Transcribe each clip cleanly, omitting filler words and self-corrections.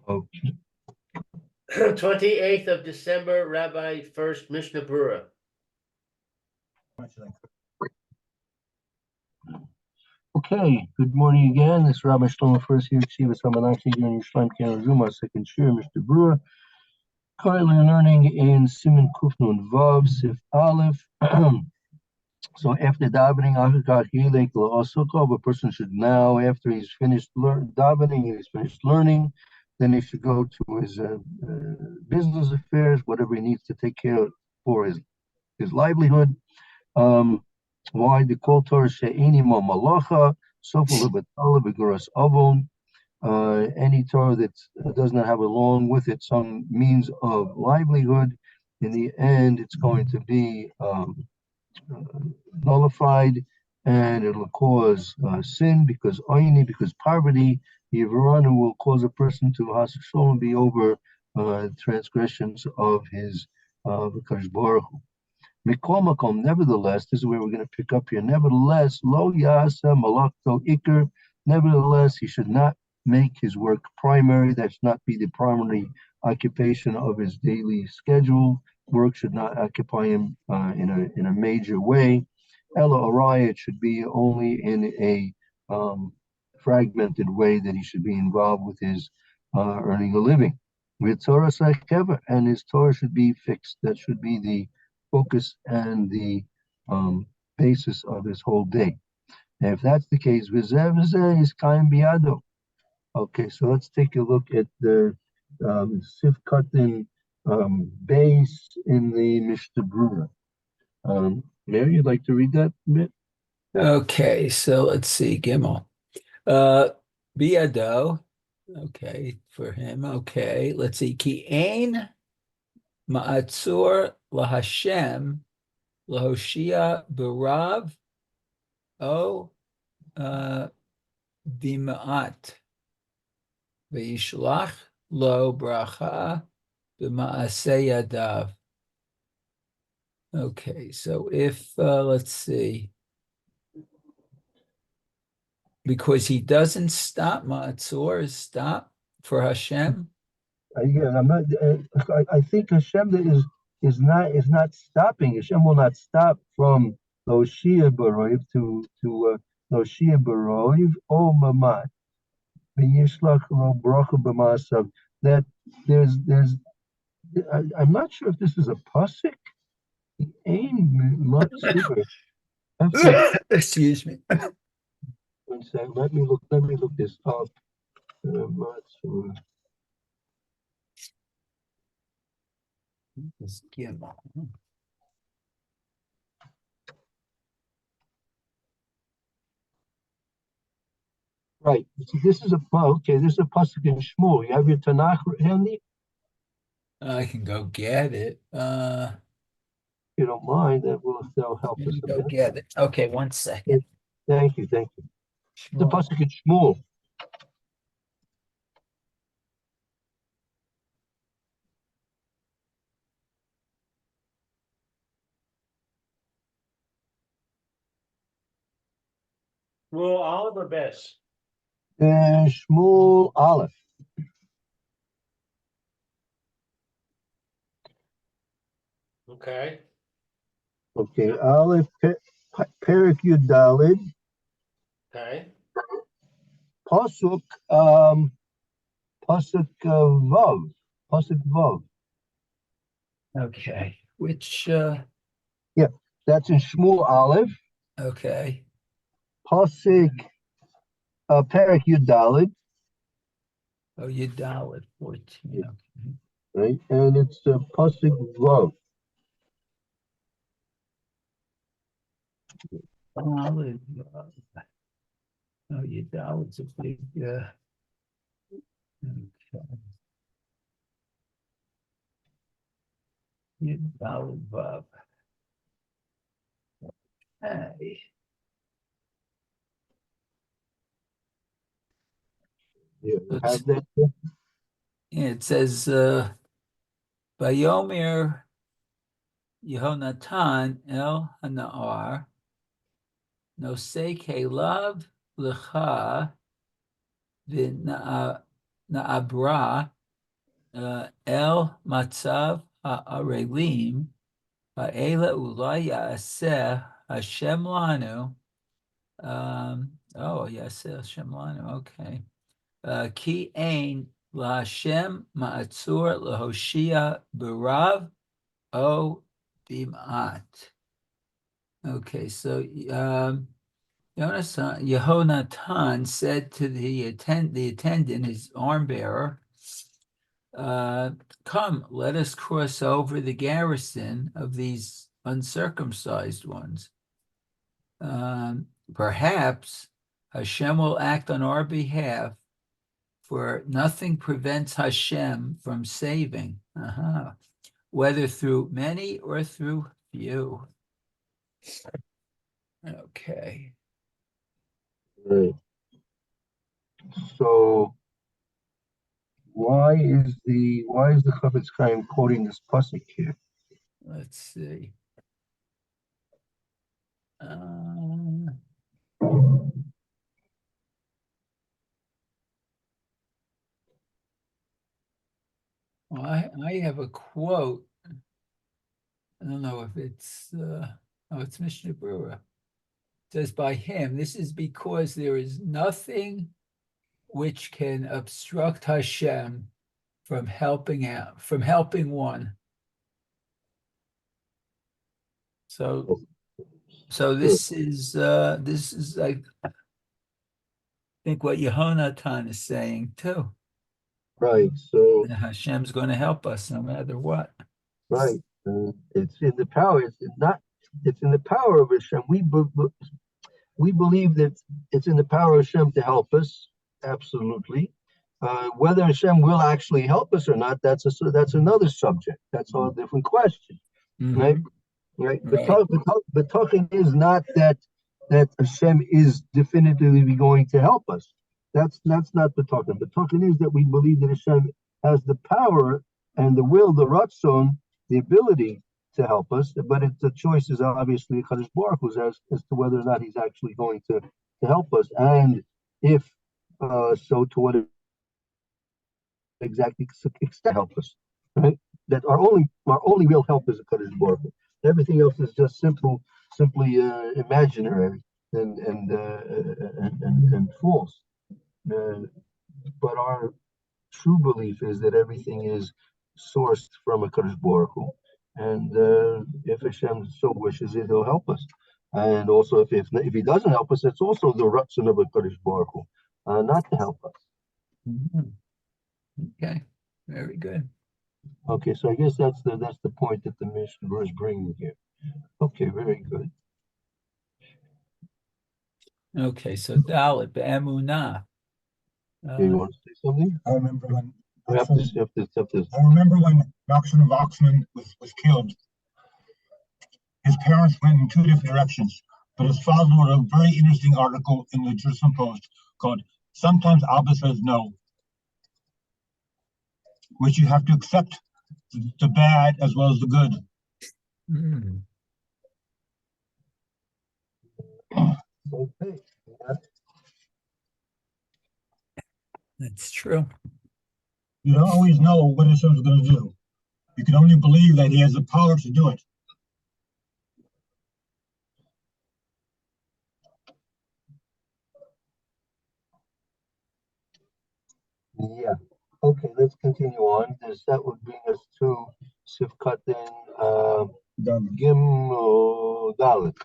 Okay. 28th of December, Rabbi Furst, Mishna Berura. Okay, good morning again. This is Rabbi Shlomo Furst here, Kshiva Samanaki, and Yerushalayim Piano Zuma, second shir, Mr. Berura. Currently learning in Siman Kufnun Vav, Sif Aleph. So after davening, a person should now, after he's finished davening, he's finished learning, then he should go to his business affairs, whatever he needs to take care of for his livelihood. Why the kol Torah she'eni mo malacha sofel lebatala beguras avon. Any Torah that does not have along with it some means of livelihood, in the end, it's going to be nullified, and it'll cause sin because poverty, Yevaranu will cause a person to Hashem be over transgressions of his V'kadosh Baruch Hu. Mikomakom, nevertheless, this is where we're going to pick up here. Nevertheless, lo yasa malakto ikr. Nevertheless, he should not make his work primary. That should not be the primary occupation of his daily schedule. Work should not occupy him in a major way. Ella Araya, it should be only in a fragmented way that he should be involved with his earning a living. With Torah Sakeva, and his Torah should be fixed. That should be the focus and the basis of his whole day. And if that's the case, Vizev is Kaim Biado. Okay, so let's take a look at the Sif Katan base in the Mishnah Berura. Mary, you'd like to read that a bit? Okay, so let's see, Gimel. Biado, okay, for him, okay. Let's see, Ki ein ma'atzur lahashem lahoshia barav o bima'at v'yishlach lo bracha b'ma'aseh yadav. Okay, so if, let's see, because he doesn't stop, Ma'atzor, stop for Hashem. Again, I'm not. I think Hashem is not stopping. Hashem will not stop from Loshia Baroiv to Loshia Baroiv o Mamat. V'yishlach lo bracha b'maasav. That there's. I'm not sure if this is a pasuk. Excuse me. One second. Let me look this up. Right. So this is a pasuk in Shmuel. You have your Tanakh handy? I can go get it. If you don't mind, that'll help us a Go bit. get it. Okay, 1 second. Thank you. The pasuk in Shmuel. Well, Oliver Bess. Shmuel Aleph. Okay. Okay, Aleph Perik Yud Dalid. Okay. Pasuk Vav. Pasuk Vav. Okay, which, Yeah, that's in Shmuel Aleph. okay. Pasuk Perik Yud Dalid. Oh, Yudalid 14. Okay. Right, and it's Pasuk Vav. Yudalid. Oh, Yudalid's a big, okay. Yudalid Vav. Hey. Yeah, have that. Yeah, it says, Vayomer Yehonatan El Hanaar Nosei Kelav Lecha V'Naabra El matzav ha'arelim ha'ela ulai ya'aseh Hashem lanu. Oh, ya'aseh Hashem lanu. Okay. Ki ein laHashem ma'atzur laHoshia b'rav o bim'at. Okay, so Yehonatan said to the attendant, his arm bearer, come, let us cross over the garrison of these uncircumcised ones. Perhaps Hashem will act on our behalf, for nothing prevents Hashem from saving, whether through many or through few. Okay. Right. So why is the Chafetz Chaim quoting this pasuk here? Let's see. Well, I have a quote. I don't know if it's it's Mishnah Berura. It says by him, this is because there is nothing which can obstruct Hashem from helping one. So this is I think what Yehonatan is saying too. Right. So And Hashem's going to help us no matter what. right. It's in the power. It's in the power of Hashem. We believe that it's in the power of Hashem to help us. Absolutely. Whether Hashem will actually help us or not, that's another subject. That's a different question, right? Right. But talking is not that Hashem is definitively going to help us. That's not the talking. The talking is that we believe that Hashem has the power and the will, the ratzon, the ability to help us. But the choice is obviously Kadosh Baruch Hu's as to whether or not He's actually going to help us, and if so, to what exactly extent help us. Right. That our only real help is a Kadosh Baruch Hu. Everything else is just simply imaginary and false. But our true belief is that everything is sourced from a Kadosh Baruch Hu, and if Hashem so wishes it, He'll help us. And also, if He doesn't help us, it's also the ratzon of a Kadosh Baruch Hu, not to help us. Okay, very good. Okay, so I guess that's the point that the Mishna is bringing here. Okay, very good. Okay, so Dalit be'emunah. You want to say something? I remember when You have to. I remember when Nachshon of Oxman was killed. His parents went in two different directions, but his father wrote a very interesting article in the Jerusalem Post called "Sometimes Abba Says No," which you have to accept the bad as well as the good. Okay. That's true. You don't always know what Hashem's going to do. You can only believe that He has the power to do it. Yeah. Okay, let's continue on. That would bring us to Sifkatin Gim Dalit.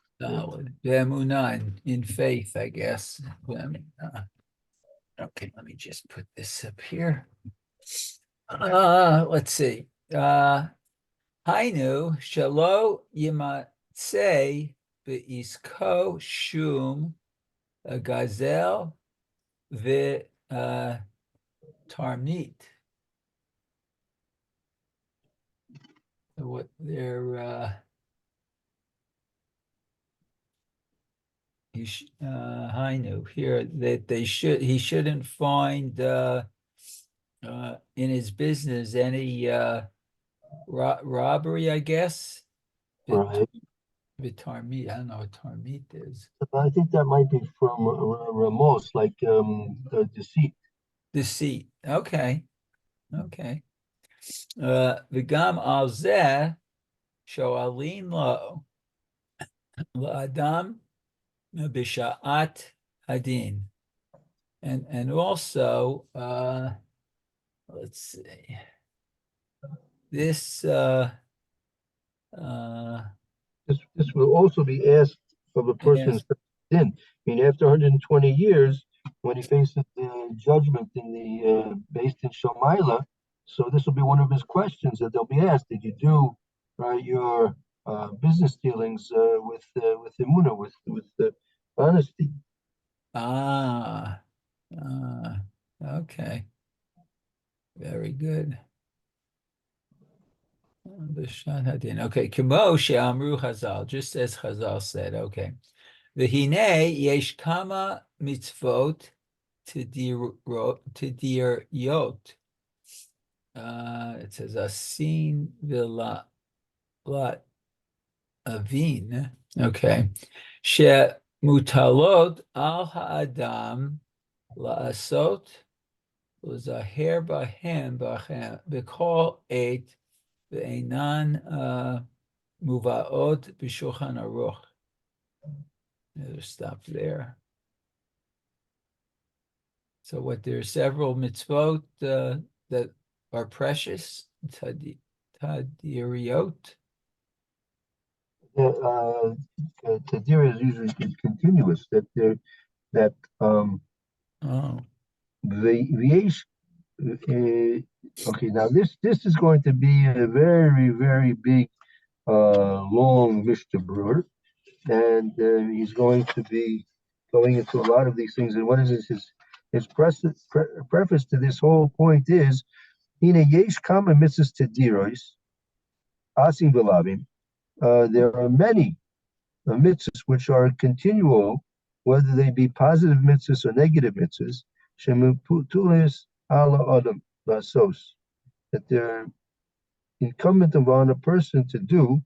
Be'emunah, in faith, I guess. Okay, let me just put this up here. Let's see. Hainu shalo yimatzei be'isko shum gazel ve tarmit. What they're Hainu here that he shouldn't find in his business any robbery, I guess. Right. Tarmit, I don't know what tarmit is. I think that might be from Ramos, like deceit. Deceit. Okay. V'gam al zeh sho'alin lo la'adam b'sha'at hadin. And also, let's see, this This will also be asked of a person yes. who's in. I mean, after 120 years, when he faces the judgment in the based in Shomaila, so this will be one of his questions that they'll be asked. Did you do your business dealings with Imuna, with honesty? Ah, okay. Very good. B'shat hadin. Okay, Kimo she'amru Chazal, just as Chazal said. Okay. V'hinei yesh kama mitzvot tidiryot. It says asin v'la avin. Okay. She mutalot al ha'adam la'asot u'zaher bahem b'kol eit ve'enan muvaot b'shulchan aruch. Stop there. So what, there are several mitzvot that are precious, tadiriot. Tadir is usually continuous. That Oh, the okay, now this is going to be a very, very big, long Mishna Brewer, and he's going to be going into a lot of these things. And what is this? His preface to this whole point is, "Hine yesh kama mitzvahs tediros asim v'lavim." There are many mitzvahs which are continual, whether they be positive mitzvahs or negative mitzvahs. Shemutulis ala adam lasos, that they're incumbent upon a person to do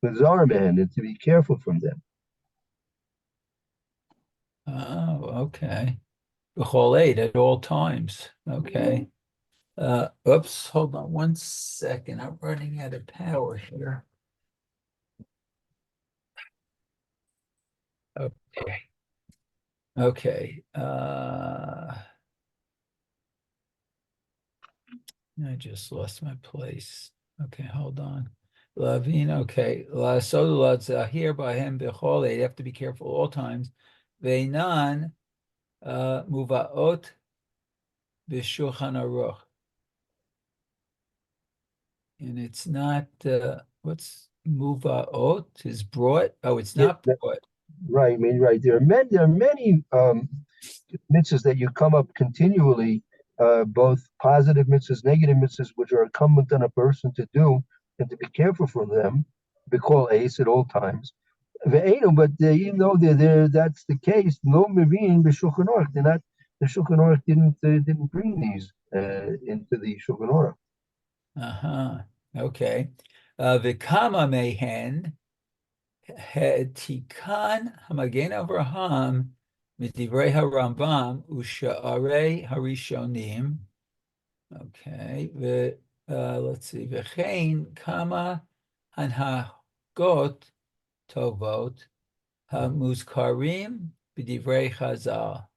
with Zarman and to be careful from them. okay. B'chol eit, at all times. Okay. Oops, hold on one second. I'm running out of power here. Okay. Okay. I just lost my place. Okay, hold on. Lavin, okay. La sodulat here by him bechol. They have to be careful all times. Veinan muvaot b'shulchan aruch. And it's not what's muvaot is brought. Oh, it's Yeah, not brought. right. I mean, right. There are many mitzvahs that you come up continually, both positive mitzvahs, negative mitzvahs, which are incumbent on a person to do and to be careful for them. Be called ace at all times. But even though that's the case, no mevin b'shulchan aruch. They're not. The Shulchan Aruch didn't bring these into the Shulchan Aruch. Okay. V'kama mehen hetikan hamagen Avraham midivrei harambam u'sha'arei harishonim. Okay. Let's see. V'chein kama hanhagot tovot hamuzkarim b'divrei Chazal.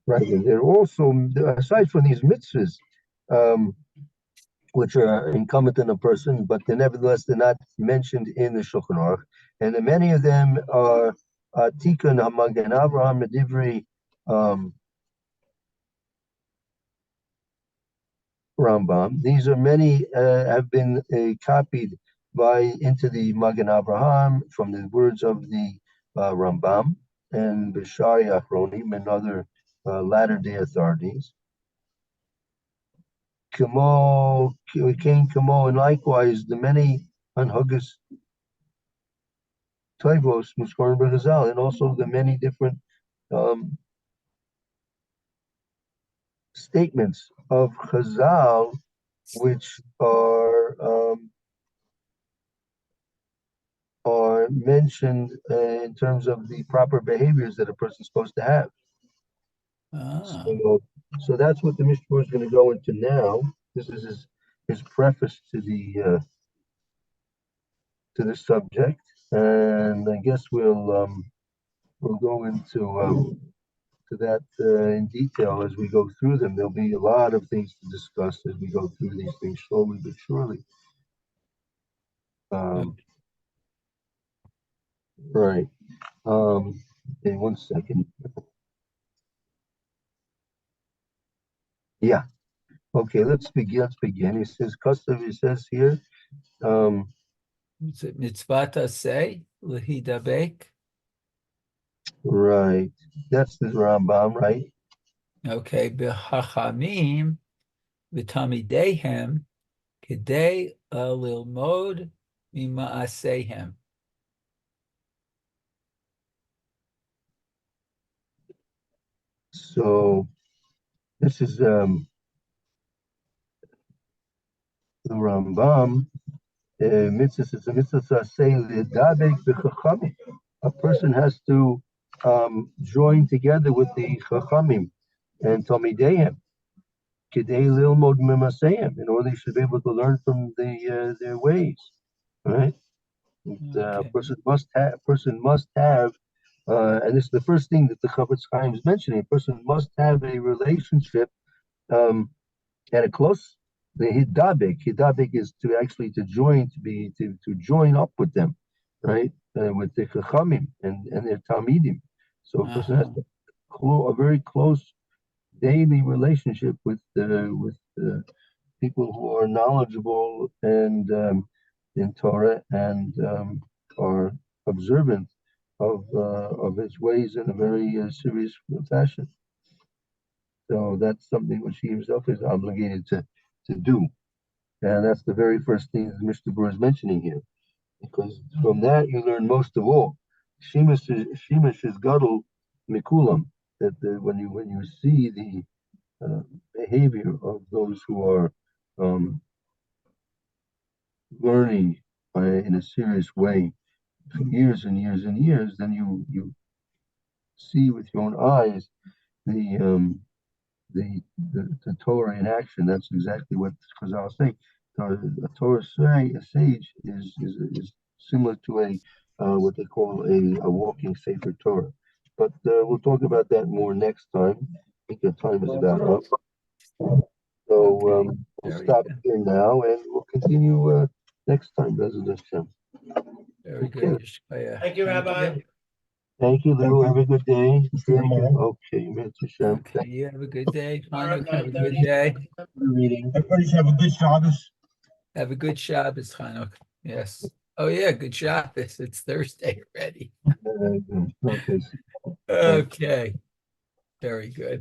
Right, and they're also, aside from these mitzvahs, which are incumbent on a person, but they're not mentioned in the Shulchan Aruch, and many of them are Tikkun Hamagen Avraham Medivri Rambam. These are many have been copied into the Magen Avraham from the words of the Rambam and Bishari Achronim and other latter-day authorities. Kamo, King Kamo, and likewise the many Anhugas Toivos Muskorim B'Chazal, and also the many different statements of Chazal which are mentioned in terms of the proper behaviors that a person's supposed to have. Ah. So So that's what the Mishna is going to go into now. This is his preface to the subject, and I guess we'll go into to that in detail as we go through them. There'll be a lot of things to discuss as we go through these things slowly but surely. Right. Okay, 1 second. Yeah. Okay, let's begin. He says, custom, he says here, Is it mitzvah say lehidabek? right. That's the Rambam, right? Okay, b'chachamim v'tamidehem kedei lilmod mima'asehem. So this is the Rambam. Mitzvah, it's a mitzvah say lidabek b'chachamim. A person has to join together with the chachamim and talmidehem. Kedei lilmod mimaseim, in order they should be able to learn from their ways, right? A person must have, and this is the first thing that the Chafetz Chaim is mentioning. A person must have a relationship and a close. The hidabek is to actually to join, to join up with them, right? With the chachamim and their talmidim. So a person has a very close daily relationship with people who are knowledgeable and in Torah and are observant of his ways in a very serious fashion. So that's something which he himself is obligated to do, and that's the very first thing that Mr. Burr is mentioning here, because from that you learn most of all. Shemesh is gadol mikulam. That when you see the behavior of those who are learning in a serious way for years and years and years, then you see with your own eyes the the Torah in action. That's exactly what Chazal say. A Torah a sage is similar to a what they call a walking Sefer Torah. But we'll talk about that more next time. I think the time is about up. So we'll stop here now and we'll continue next time, Bezrat Hashem. Very good. Yeshaya. Thank you, Rabbi. Thank you, Lou. Have a good day. Okay, Bezrat Hashem. Okay, you have a good day. Chanuk, Rabbi, have a good day. Reading. Everybody have a good Shabbos. Have a good Shabbos, Chanuk. Yes. Oh yeah, good Shabbos. It's Thursday already. Okay. Okay. Very good.